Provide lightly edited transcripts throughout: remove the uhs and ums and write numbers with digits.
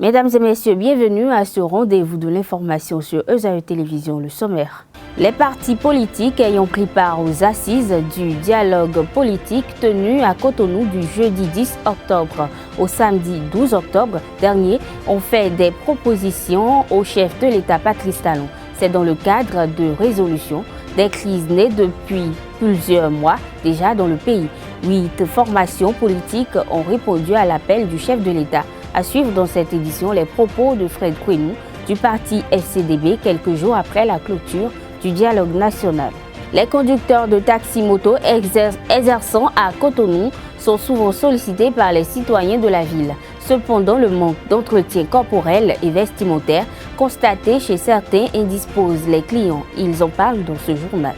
Mesdames et messieurs, bienvenue à ce rendez-vous de l'information sur ESAE Télévision, le sommaire. Les partis politiques ayant pris part aux assises du dialogue politique tenu à Cotonou du jeudi 10 octobre au samedi 12 octobre dernier ont fait des propositions au chef de l'État Patrice Talon. C'est dans le cadre de résolution des crises nées depuis plusieurs mois déjà dans le pays. 8 formations politiques ont répondu à l'appel du chef de l'État. À suivre dans cette édition les propos de Fred Kouenou du parti FCDB quelques jours après la clôture du dialogue national. Les conducteurs de taxi-moto exerçant à Cotonou sont souvent sollicités par les citoyens de la ville. Cependant, le manque d'entretien corporel et vestimentaire constaté chez certains indispose les clients. Ils en parlent dans ce journal.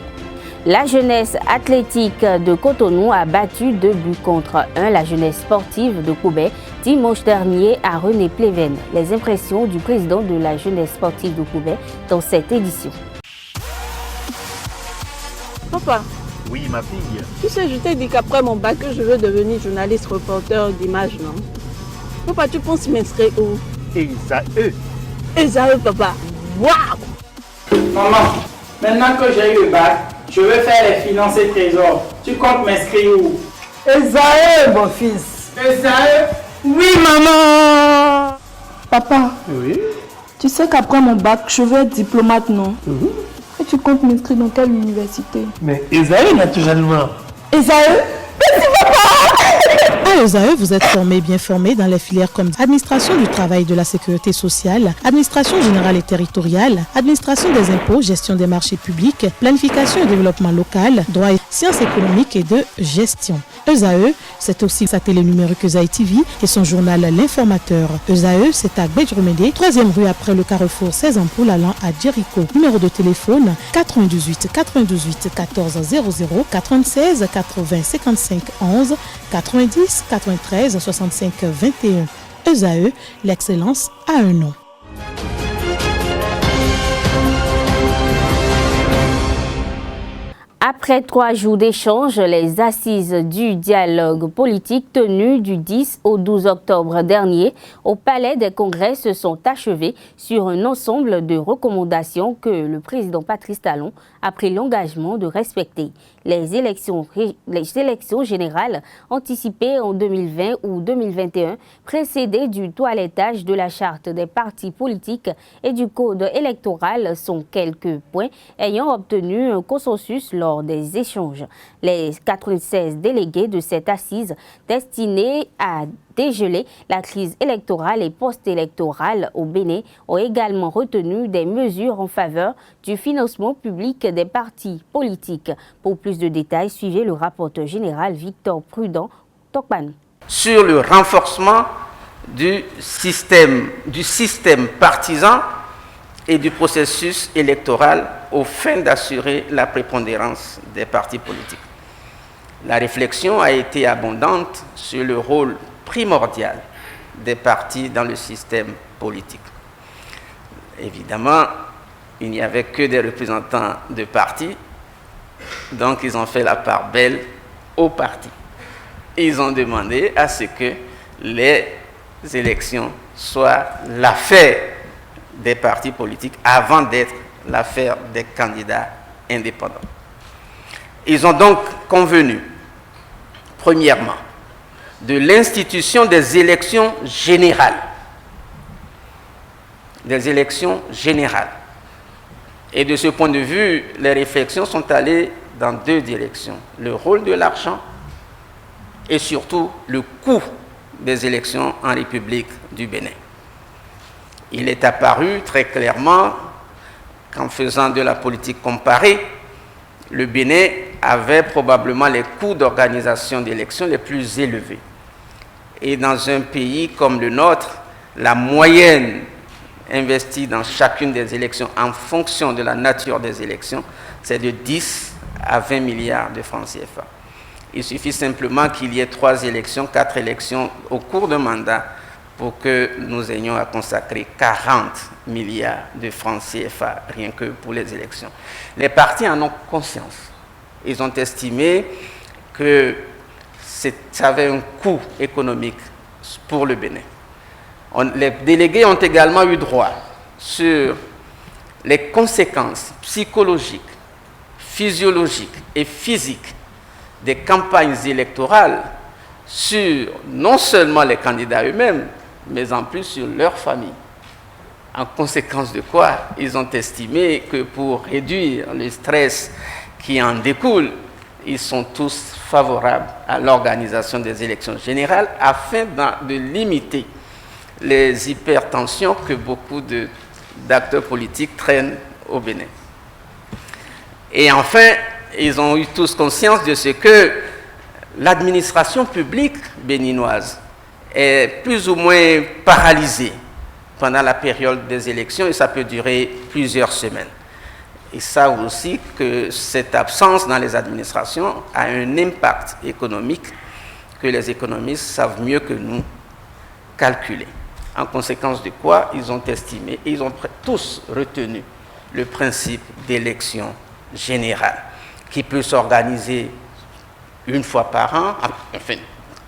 La jeunesse athlétique de Cotonou a battu 2 buts contre 1 la jeunesse sportive de Koubé dimanche dernier à René Pleven. Les impressions du président de la jeunesse sportive de Koubé dans cette édition. Papa. Oui, ma fille. Tu sais, je t'ai dit qu'après mon bac, je veux devenir journaliste reporter d'images, non? Papa, tu penses m'inscrire où? ESAE. ESAE, papa. Waouh! Maman, maintenant que j'ai eu le bac, je veux faire les finances et trésors. Tu comptes m'inscrire où? ESAE, mon fils. ESAE? Oui, maman. Papa. Oui. Tu sais qu'après mon bac, je veux être diplomate, non? Et tu comptes m'inscrire dans quelle université? Mais ESAE, naturellement. ESAE? Merci, papa. À ESAE, vous êtes bien formé dans les filières comme administration du travail et de la sécurité sociale, administration générale et territoriale, administration des impôts, gestion des marchés publics, planification et développement local, droit et sciences économiques et de gestion. ESAE, c'est aussi sa télé numérique ESAE TV et son journal L'Informateur. ESAE, c'est à Bedjromede, 3e rue après le carrefour 16 ampoules allant à Jericho. Numéro de téléphone 98 98 14 00 96 80 55 11 90 93 65 21. ESAE, l'excellence a un nom. Après 3 jours d'échange, les assises du dialogue politique tenues du 10 au 12 octobre dernier au Palais des Congrès se sont achevées sur un ensemble de recommandations que le président Patrice Talon a pris l'engagement de respecter. Les élections générales anticipées en 2020 ou 2021, précédées du toilettage de la charte des partis politiques et du code électoral, sont quelques points ayant obtenu un consensus lors des échanges. Les 96 délégués de cette assise destinée à dégeler la crise électorale et post-électorale au Bénin ont également retenu des mesures en faveur du financement public des partis politiques. Pour plus de détails, suivez le rapporteur général Victor Prudent Tokpan. Sur le renforcement du système partisan et du processus électoral aux fins d'assurer la prépondérance des partis politiques. La réflexion a été abondante sur le rôle primordial des partis dans le système politique. Évidemment, il n'y avait que des représentants de partis, donc ils ont fait la part belle aux partis. Ils ont demandé à ce que les élections soient l'affaire des partis politiques avant d'être l'affaire des candidats indépendants. Ils ont donc convenu, premièrement, de l'institution des élections générales. Des élections générales. Et de ce point de vue, les réflexions sont allées dans 2 directions. Le rôle de l'argent et surtout le coût des élections en République du Bénin. Il est apparu très clairement qu'en faisant de la politique comparée, le Bénin avait probablement les coûts d'organisation d'élections les plus élevés. Et dans un pays comme le nôtre, la moyenne investie dans chacune des élections en fonction de la nature des élections, c'est de 10 à 20 milliards de francs CFA. Il suffit simplement qu'il y ait 3 élections, 4 élections au cours d'un mandat pour que nous ayons à consacrer 40 milliards de francs CFA, rien que pour les élections. Les partis en ont conscience. Ils ont estimé que ça avait un coût économique pour le Bénin. Les délégués ont également eu droit sur les conséquences psychologiques, physiologiques et physiques des campagnes électorales sur non seulement les candidats eux-mêmes, mais en plus sur leurs familles. En conséquence de quoi, ils ont estimé que pour réduire le stress qui en découle, ils sont tous favorables à l'organisation des élections générales afin de limiter les hypertensions que beaucoup d'acteurs politiques traînent au Bénin. Et enfin, ils ont eu tous conscience de ce que l'administration publique béninoise est plus ou moins paralysée pendant la période des élections et ça peut durer plusieurs semaines. Ils savent aussi que cette absence dans les administrations a un impact économique que les économistes savent mieux que nous calculer. En conséquence de quoi, ils ont estimé, et ils ont tous retenu le principe d'élection générale qui peut s'organiser une fois par an, enfin,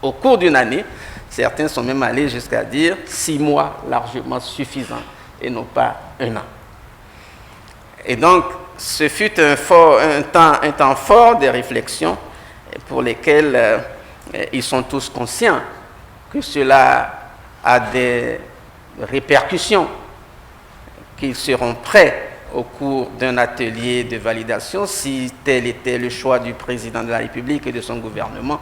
au cours d'une année. Certains sont même allés jusqu'à dire 6 mois largement suffisants et non pas 1 an. Et donc, ce fut un temps fort de réflexion pour lesquels ils sont tous conscients que cela a des répercussions, qu'ils seront prêts au cours d'un atelier de validation, si tel était le choix du président de la République et de son gouvernement,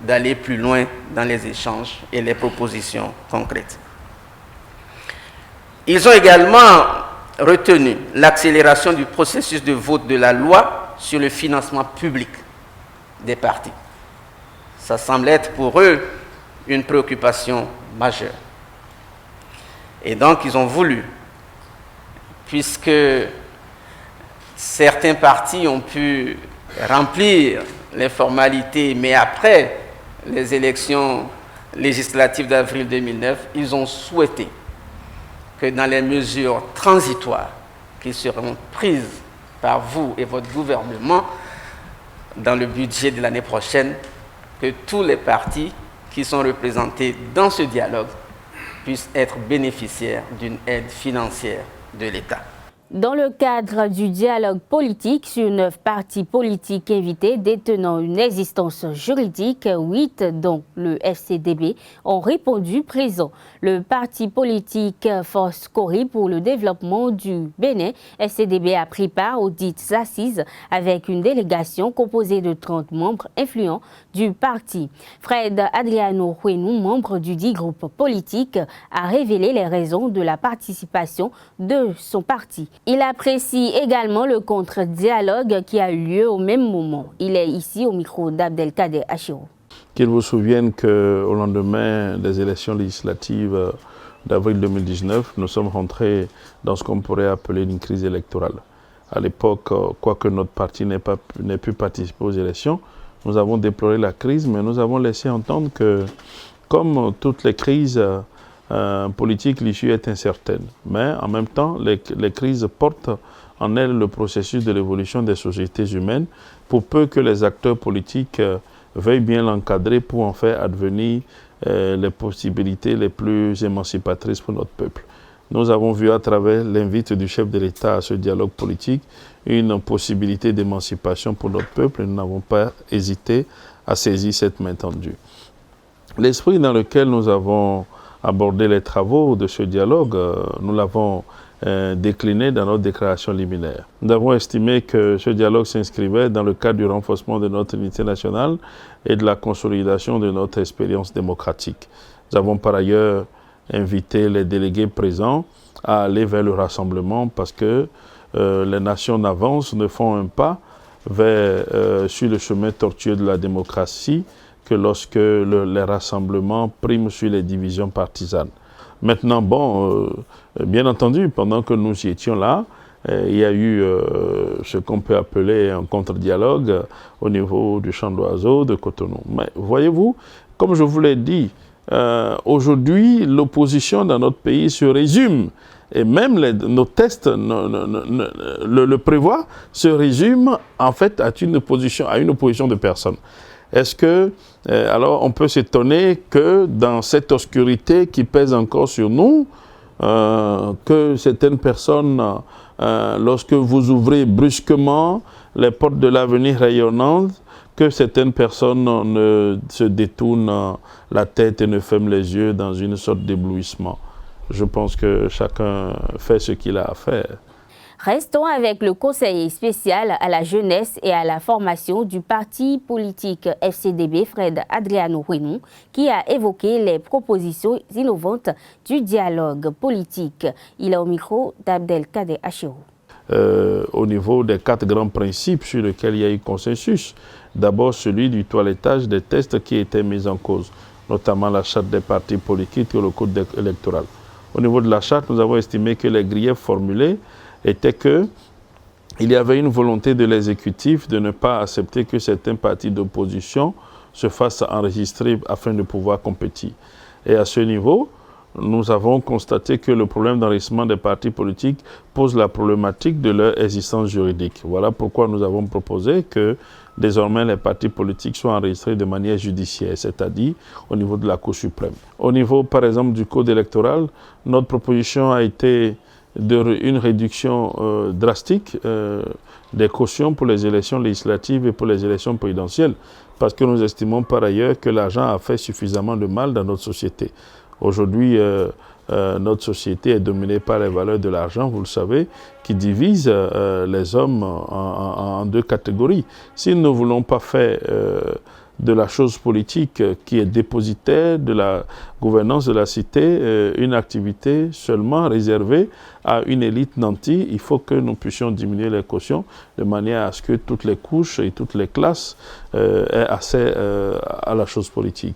d'aller plus loin dans les échanges et les propositions concrètes. Ils ont également retenu l'accélération du processus de vote de la loi sur le financement public des partis. Ça semble être pour eux une préoccupation majeure. Et donc, ils ont voulu, puisque certains partis ont pu remplir les formalités, mais après les élections législatives d'avril 2009, ils ont souhaité que dans les mesures transitoires qui seront prises par vous et votre gouvernement dans le budget de l'année prochaine, que tous les partis qui sont représentés dans ce dialogue puissent être bénéficiaires d'une aide financière de l'État. Dans le cadre du dialogue politique sur 9 partis politiques invités détenant une existence juridique, 8, dont le FCDB, ont répondu présent. Le parti politique Force Cori pour le développement du Bénin, FCDB, a pris part aux dites assises avec une délégation composée de 30 membres influents du parti. Fred Adriano Huenou, membre du dit groupe politique, a révélé les raisons de la participation de son parti. Il apprécie également le contre-dialogue qui a eu lieu au même moment. Il est ici au micro d'Abdelkader Achiro. Qu'il vous souvienne qu'au lendemain des élections législatives d'avril 2019, nous sommes rentrés dans ce qu'on pourrait appeler une crise électorale. À l'époque, quoique notre parti n'ait pu participer aux élections, nous avons déploré la crise, mais nous avons laissé entendre que, comme toutes les crises politique, l'issue est incertaine. Mais en même temps, les crises portent en elles le processus de l'évolution des sociétés humaines, pour peu que les acteurs politiques veuillent bien l'encadrer pour en faire advenir les possibilités les plus émancipatrices pour notre peuple. Nous avons vu à travers l'invite du chef de l'État à ce dialogue politique une possibilité d'émancipation pour notre peuple et nous n'avons pas hésité à saisir cette main tendue. L'esprit dans lequel nous avons abordé les travaux de ce dialogue, nous l'avons décliné dans notre déclaration liminaire. Nous avons estimé que ce dialogue s'inscrivait dans le cadre du renforcement de notre unité nationale et de la consolidation de notre expérience démocratique. Nous avons par ailleurs invité les délégués présents à aller vers le rassemblement parce que les nations d'avance ne font un pas sur le chemin tortueux de la démocratie que lorsque les rassemblements priment sur les divisions partisanes. Maintenant, bien entendu, pendant que nous y étions là, il y a eu ce qu'on peut appeler un contre-dialogue au niveau du Chant d'Oiseau de Cotonou. Mais voyez-vous, comme je vous l'ai dit, aujourd'hui, l'opposition dans notre pays se résume, et même nos tests le prévoient, se résume en fait à une opposition de personnes. Est-ce que, alors on peut s'étonner que dans cette obscurité qui pèse encore sur nous, que certaines personnes, lorsque vous ouvrez brusquement les portes de l'avenir rayonnantes, que certaines personnes ne se détournent la tête et ne ferment les yeux dans une sorte d'éblouissement. Je pense que chacun fait ce qu'il a à faire. Restons avec le conseiller spécial à la jeunesse et à la formation du parti politique FCDB, Fred Adriano Huenou, qui a évoqué les propositions innovantes du dialogue politique. Il est au micro d'Abdelkader Achirou. Au niveau des 4 grands principes sur lesquels il y a eu consensus. D'abord celui du toilettage des textes qui étaient mis en cause, notamment la charte des partis politiques et le code électoral. Au niveau de la charte, nous avons estimé que les griefs formulés étaient qu'il y avait une volonté de l'exécutif de ne pas accepter que certains partis d'opposition se fassent enregistrer afin de pouvoir compétir. Et à ce niveau, nous avons constaté que le problème d'enregistrement des partis politiques pose la problématique de leur existence juridique. Voilà pourquoi nous avons proposé que désormais les partis politiques soient enregistrés de manière judiciaire, c'est-à-dire au niveau de la Cour suprême. Au niveau, par exemple, du code électoral, notre proposition a été une réduction drastique des cautions pour les élections législatives et pour les élections présidentielles, parce que nous estimons par ailleurs que l'argent a fait suffisamment de mal dans notre société. Aujourd'hui, notre société est dominée par les valeurs de l'argent, vous le savez, qui divisent les hommes en 2 catégories. Si nous ne voulons pas faire de la chose politique qui est dépositaire de la gouvernance de la cité une activité seulement réservée à une élite nantie, il faut que nous puissions diminuer les cautions de manière à ce que toutes les couches et toutes les classes aient accès à la chose politique.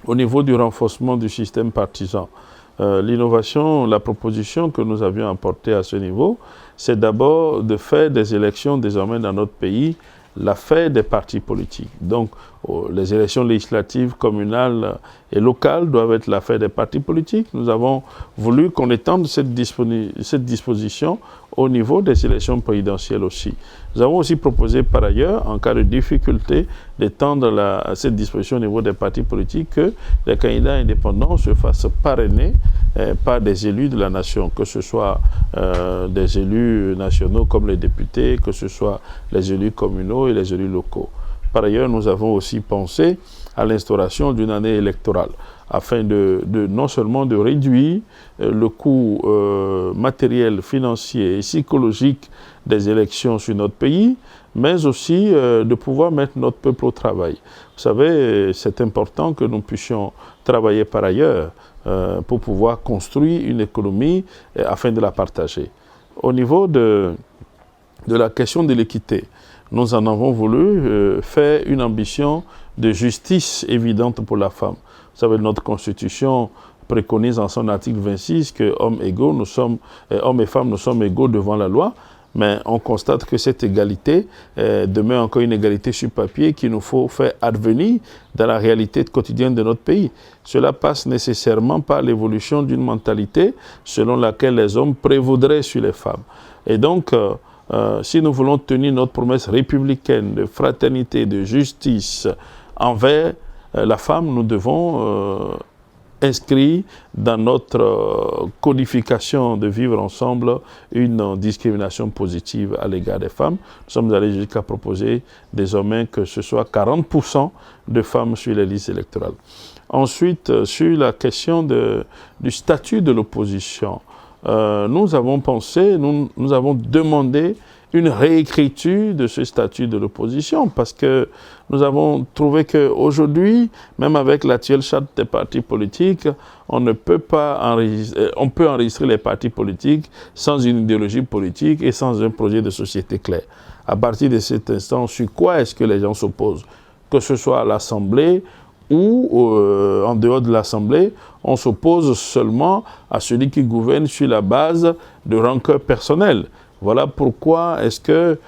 Au niveau du renforcement du système partisan, l'innovation, la proposition que nous avions apportée à ce niveau, c'est d'abord de faire des élections désormais dans notre pays l'affaire des partis politiques. Donc, les élections législatives, communales et locales doivent être l'affaire des partis politiques. Nous avons voulu qu'on étende cette disposition au niveau des élections présidentielles aussi. Nous avons aussi proposé par ailleurs, en cas de difficulté, d'étendre cette disposition au niveau des partis politiques, que les candidats indépendants se fassent parrainer par des élus de la nation, que ce soit des élus nationaux comme les députés, que ce soit les élus communaux et les élus locaux. Par ailleurs, nous avons aussi pensé à l'instauration d'une année électorale, afin non seulement de réduire le coût matériel, financier et psychologique des élections sur notre pays, mais aussi de pouvoir mettre notre peuple au travail. Vous savez, c'est important que nous puissions travailler par ailleurs pour pouvoir construire une économie afin de la partager. Au niveau de la question de l'équité, nous en avons voulu faire une ambition de justice évidente pour la femme. Vous savez, notre Constitution préconise en son article 26 que hommes et femmes, nous sommes égaux devant la loi, mais on constate que cette égalité demeure encore une égalité sur papier qu'il nous faut faire advenir dans la réalité quotidienne de notre pays. Cela passe nécessairement par l'évolution d'une mentalité selon laquelle les hommes prévaudraient sur les femmes. Et donc, si nous voulons tenir notre promesse républicaine de fraternité, de justice envers la femme, nous devons inscrire dans notre codification de vivre ensemble une discrimination positive à l'égard des femmes. Nous sommes allés jusqu'à proposer désormais que ce soit 40% de femmes sur les listes électorales. Ensuite, sur la question du statut de l'opposition, nous avons pensé, nous avons demandé une réécriture de ce statut de l'opposition, parce que nous avons trouvé qu'aujourd'hui, même avec l'actuelle charte des partis politiques, on peut enregistrer les partis politiques sans une idéologie politique et sans un projet de société clair. À partir de cet instant, sur quoi est-ce que les gens s'opposent? Que ce soit à l'Assemblée ou en dehors de l'Assemblée, on s'oppose seulement à celui qui gouverne sur la base de rancœur personnelle. Voilà pourquoi est-ce que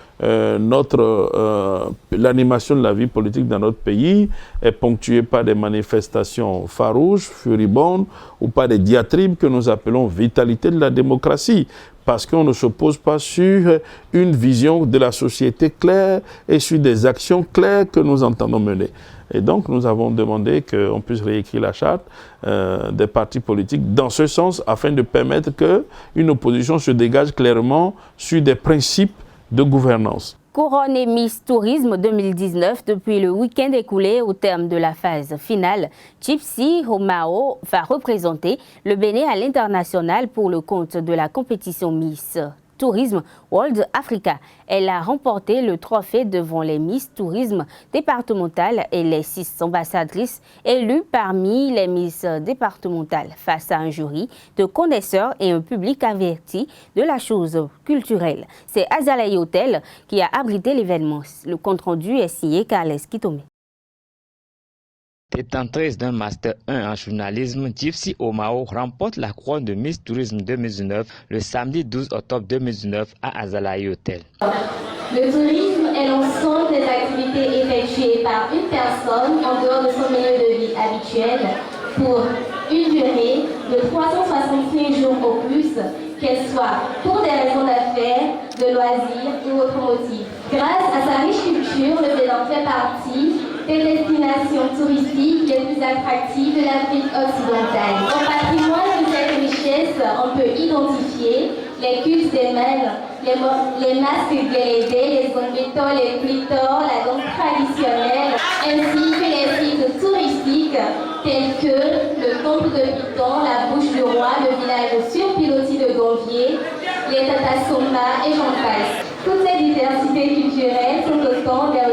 l'animation de la vie politique dans notre pays est ponctuée par des manifestations farouches, furibondes, ou par des diatribes que nous appelons vitalité de la démocratie. Parce qu'on ne s'oppose pas sur une vision de la société claire et sur des actions claires que nous entendons mener. Et donc, nous avons demandé qu'on puisse réécrire la charte des partis politiques dans ce sens, afin de permettre qu'une opposition se dégage clairement sur des principes de gouvernance. Couronnée Miss Tourisme 2019, depuis le week-end écoulé au terme de la phase finale, Gypsy Omao va représenter le Bénin à l'international pour le compte de la compétition Miss Tourisme World Africa. Elle a remporté le trophée devant les Miss Tourisme départementales et les 6 ambassadrices élues parmi les Miss départementales face à un jury de connaisseurs et un public averti de la chose culturelle. C'est Azalaï Hotel qui a abrité l'événement. Le compte-rendu est signé Carles Kitome. Détentrice d'un Master 1 en journalisme, Gypsy Omao remporte la couronne de Miss Tourisme 2019 le samedi 12 octobre 2019 à Azalaï Hotel. Le tourisme est l'ensemble des activités effectuées par une personne en dehors de son milieu de vie habituel pour une durée de 365 jours au plus, qu'elle soit pour des raisons d'affaires, de loisirs ou autres motifs. Grâce à sa riche culture, le Bénin fait partie des destinations touristiques les plus attractives de l'Afrique occidentale. Au patrimoine de cette richesse, on peut identifier les cultes des mâles, les masques guélédés, les ongletons, les clitors, la danse traditionnelle, ainsi que les sites touristiques tels que le temple de Piton, la bouche du roi, le village sur pilotis de Gonvier, les Tatasomba et j'en passe. Toutes ces diversités culturelles sont autant des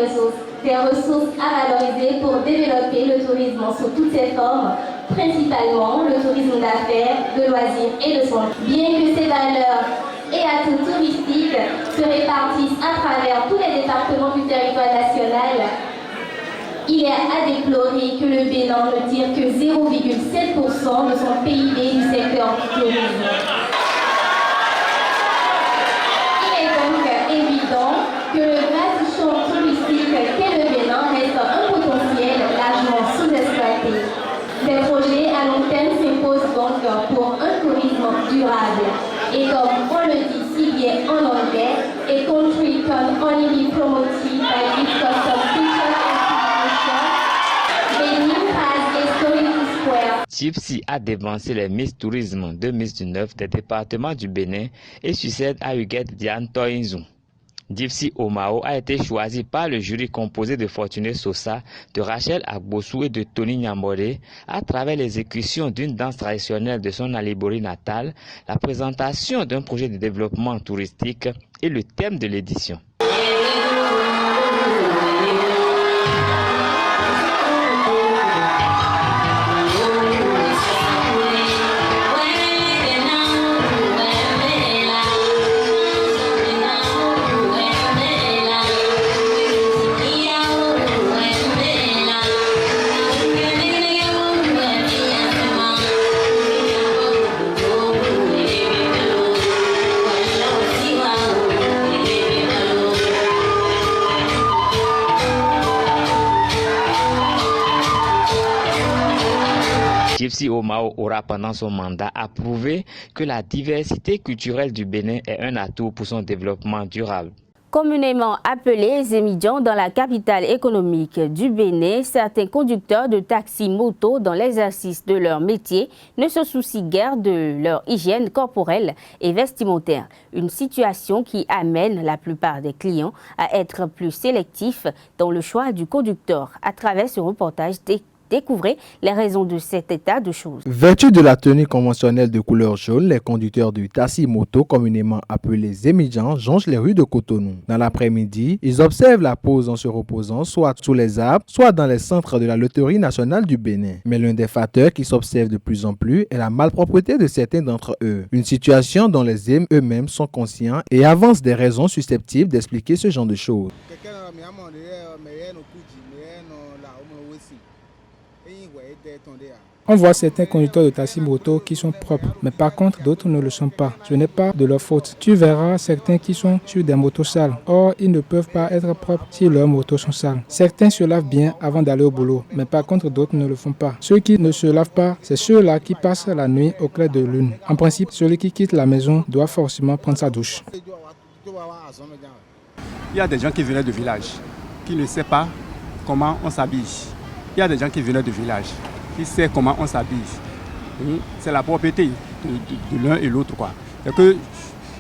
ressources à valoriser pour développer le tourisme sous toutes ses formes, principalement le tourisme d'affaires, de loisirs et de soins. Bien que ces valeurs et atouts touristiques se répartissent à travers tous les départements du territoire national, il est à déplorer que le Bénin ne tire que 0,7% de son PIB du secteur du tourisme. Il est donc évident que le vaste champ touristique qu'est le Bénin reste un potentiel largement sous-exploité. Des projets à long terme s'imposent donc pour un tourisme durable. Et comme on le dit si bien en anglais, a country can only be promoted by its custom features and Benin has a story to square. Gypsy a dévancé les Miss Tourisme 2019 des départements du Bénin et succède à Huguette Diane Toinzou. Gypsy Omao a été choisi par le jury composé de Fortuné Sosa, de Rachel Agbossou et de Tony Nyambore à travers l'exécution d'une danse traditionnelle de son Alibori natale, la présentation d'un projet de développement touristique et le thème de l'édition. Gypsy Omao aura pendant son mandat approuvé que la diversité culturelle du Bénin est un atout pour son développement durable. Communément appelés Zémidjan dans la capitale économique du Bénin, certains conducteurs de taxi-moto dans l'exercice de leur métier ne se soucient guère de leur hygiène corporelle et vestimentaire. Une situation qui amène la plupart des clients à être plus sélectifs dans le choix du conducteur. À travers ce reportage, découvrez les raisons de cet état de choses. Vêtus de la tenue conventionnelle de couleur jaune, les conducteurs du taxi-moto, communément appelés Zémidjan, jonchent les rues de Cotonou. Dans l'après-midi, ils observent la pause en se reposant soit sous les arbres, soit dans les centres de la loterie nationale du Bénin. Mais l'un des facteurs qui s'observe de plus en plus est la malpropreté de certains d'entre eux. Une situation dont les Zém eux-mêmes sont conscients et avancent des raisons susceptibles d'expliquer ce genre de choses. On voit certains conducteurs de taxi moto qui sont propres, mais par contre d'autres ne le sont pas. Ce n'est pas de leur faute. Tu verras certains qui sont sur des motos sales. Or, ils ne peuvent pas être propres si leurs motos sont sales. Certains se lavent bien avant d'aller au boulot, mais par contre d'autres ne le font pas. Ceux qui ne se lavent pas, c'est ceux-là qui passent la nuit au clair de lune. En principe, celui qui quitte la maison doit forcément prendre sa douche. Il y a des gens qui venaient de village, qui ne savent pas comment on s'habille. Il y a des gens qui venaient de village, qui savent comment on s'habille. C'est la propriété de l'un et l'autre. C'est que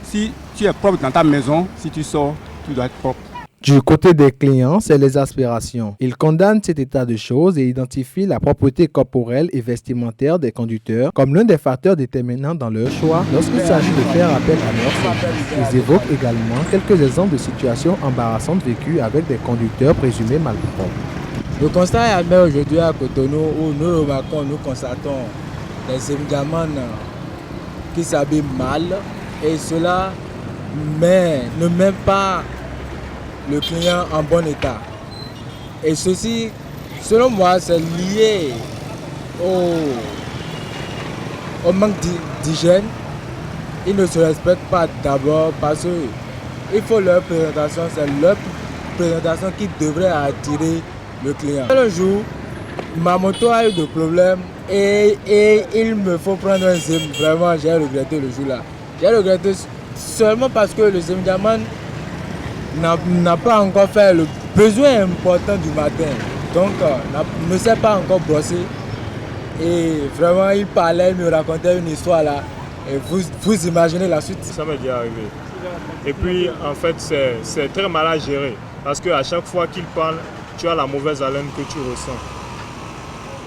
si tu es propre dans ta maison, si tu sors, tu dois être propre. Du côté des clients, c'est les aspirations. Ils condamnent cet état de choses et identifient la propreté corporelle et vestimentaire des conducteurs comme l'un des facteurs déterminants dans leur choix lorsqu'il s'agit de faire appel à leur santé. Ils évoquent également quelques exemples de situations embarrassantes vécues avec des conducteurs présumés malpropres. Le constat est admis aujourd'hui à Cotonou où nous remarquons, nous constatons des émigrants qui s'habillent mal et cela ne met pas le client en bon état. Et ceci, selon moi, c'est lié au manque d'hygiène. Ils ne se respectent pas d'abord parce qu'il faut leur présentation, c'est leur présentation qui devrait attirer le client. Un jour, ma moto a eu des problèmes et il me faut prendre un zim. Vraiment, j'ai regretté le jour-là. J'ai regretté seulement parce que le zimjaman n'a pas encore fait le besoin important du matin. Donc, ne s'est pas encore brossé. Et vraiment, il parlait, il me racontait une histoire là. Et vous imaginez la suite. Ça m'est déjà arrivé. Et puis, en fait, c'est très mal à gérer. Parce qu'à chaque fois qu'il parle, tu as la mauvaise haleine que tu ressens.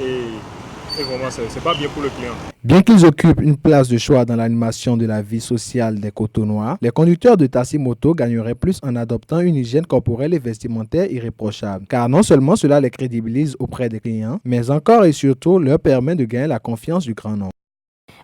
Et vraiment, c'est pas bien pour le client. Bien qu'ils occupent une place de choix dans l'animation de la vie sociale des Cotonois, les conducteurs de taxi moto gagneraient plus en adoptant une hygiène corporelle et vestimentaire irréprochable. Car non seulement cela les crédibilise auprès des clients, mais encore et surtout leur permet de gagner la confiance du grand nombre.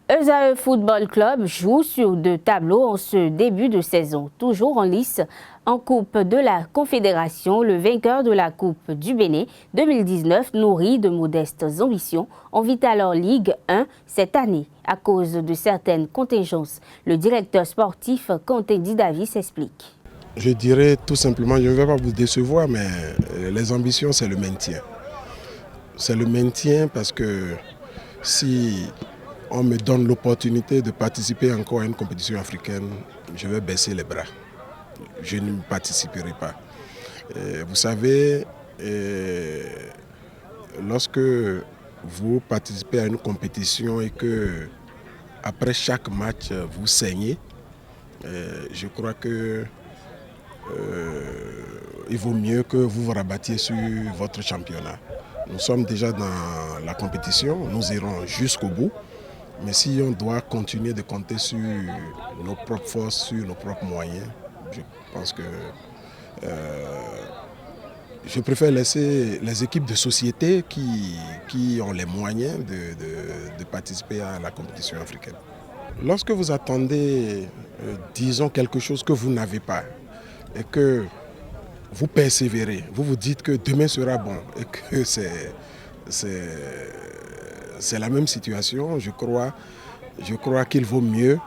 ESAE Football Club joue sur 2 tableaux en ce début de saison. Toujours en lice en Coupe de la Confédération, le vainqueur de la Coupe du Bénin 2019, nourri de modestes ambitions, envie alors Ligue 1 cette année à cause de certaines contingences. Le directeur sportif Quentin Didavi s'explique. Je dirais tout simplement, je ne vais pas vous décevoir, mais les ambitions, c'est le maintien. C'est le maintien parce que si on me donne l'opportunité de participer encore à une compétition africaine, je vais baisser les bras. Je ne participerai pas. Vous savez, lorsque vous participez à une compétition et que après chaque match vous saignez, je crois que il vaut mieux que vous vous rabattiez sur votre championnat. Nous sommes déjà dans la compétition, nous irons jusqu'au bout. Mais si on doit continuer de compter sur nos propres forces, sur nos propres moyens, je pense que je préfère laisser les équipes de société qui ont les moyens de participer à la compétition africaine. Lorsque vous attendez, disons, quelque chose que vous n'avez pas et que vous persévérez, vous vous dites que demain sera bon et que c'est la même situation, je crois qu'il vaut mieux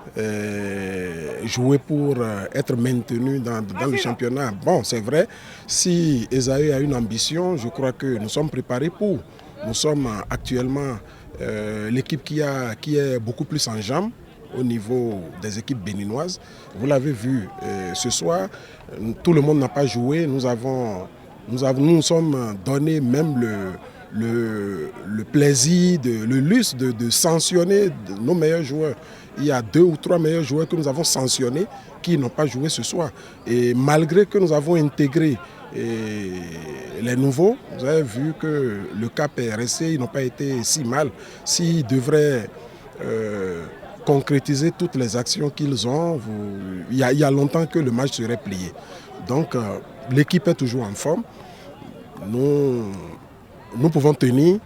jouer pour être maintenu dans le championnat. Bon, c'est vrai, si ESAE a une ambition, je crois que nous sommes préparés pour. Nous sommes actuellement l'équipe qui est beaucoup plus en jambes au niveau des équipes béninoises. Vous l'avez vu ce soir, tout le monde n'a pas joué. Nous sommes donné même le plaisir, le luxe de sanctionner nos meilleurs joueurs. Il y a 2 ou 3 meilleurs joueurs que nous avons sanctionnés qui n'ont pas joué ce soir. Et malgré que nous avons intégré les nouveaux, vous avez vu que le cap est resté, ils n'ont pas été si mal. S'ils devraient concrétiser toutes les actions qu'ils ont, il y a longtemps que le match serait plié. Donc l'équipe est toujours en forme. Nous pouvons tenir,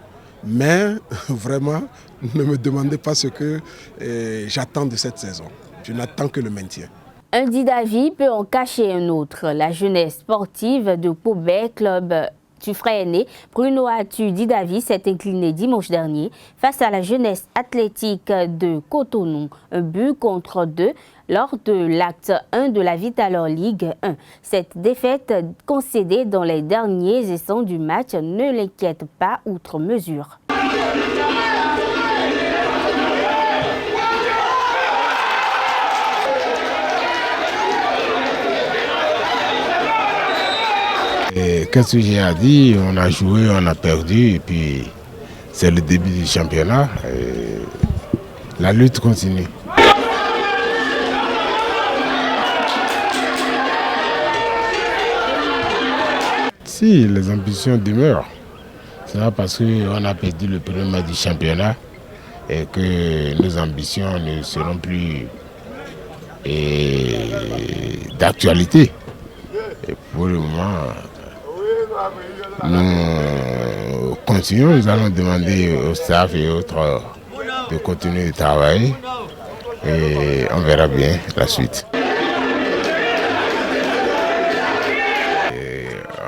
mais vraiment, ne me demandez pas ce que j'attends de cette saison. Je n'attends que le maintien. Un Didavi peut en cacher un autre. La jeunesse sportive de Pobet Club Tufraené, Bruno Atudi Davis s'est incliné dimanche dernier face à la jeunesse athlétique de Cotonou, un but contre 2 lors de l'acte 1 de la Vitalor Ligue 1. Cette défaite concédée dans les derniers instants du match ne l'inquiète pas outre mesure. Qu'est-ce que j'ai à dire? On a joué, on a perdu, et puis c'est le début du championnat. La lutte continue. Si, les ambitions demeurent. C'est pas parce qu'on a perdu le premier match du championnat et que nos ambitions ne seront plus d'actualité. Et pour le moment, nous continuons, nous allons demander au staff et autres de continuer de travailler et on verra bien la suite.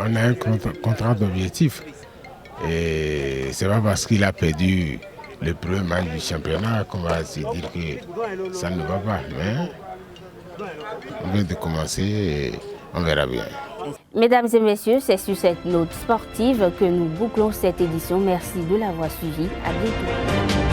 On a un contrat d'objectif et c'est pas parce qu'il a perdu le premier match du championnat qu'on va se dire que ça ne va pas, mais on vient de commencer et on verra bien. Mesdames et messieurs, c'est sur cette note sportive que nous bouclons cette édition. Merci de l'avoir suivi. À bientôt.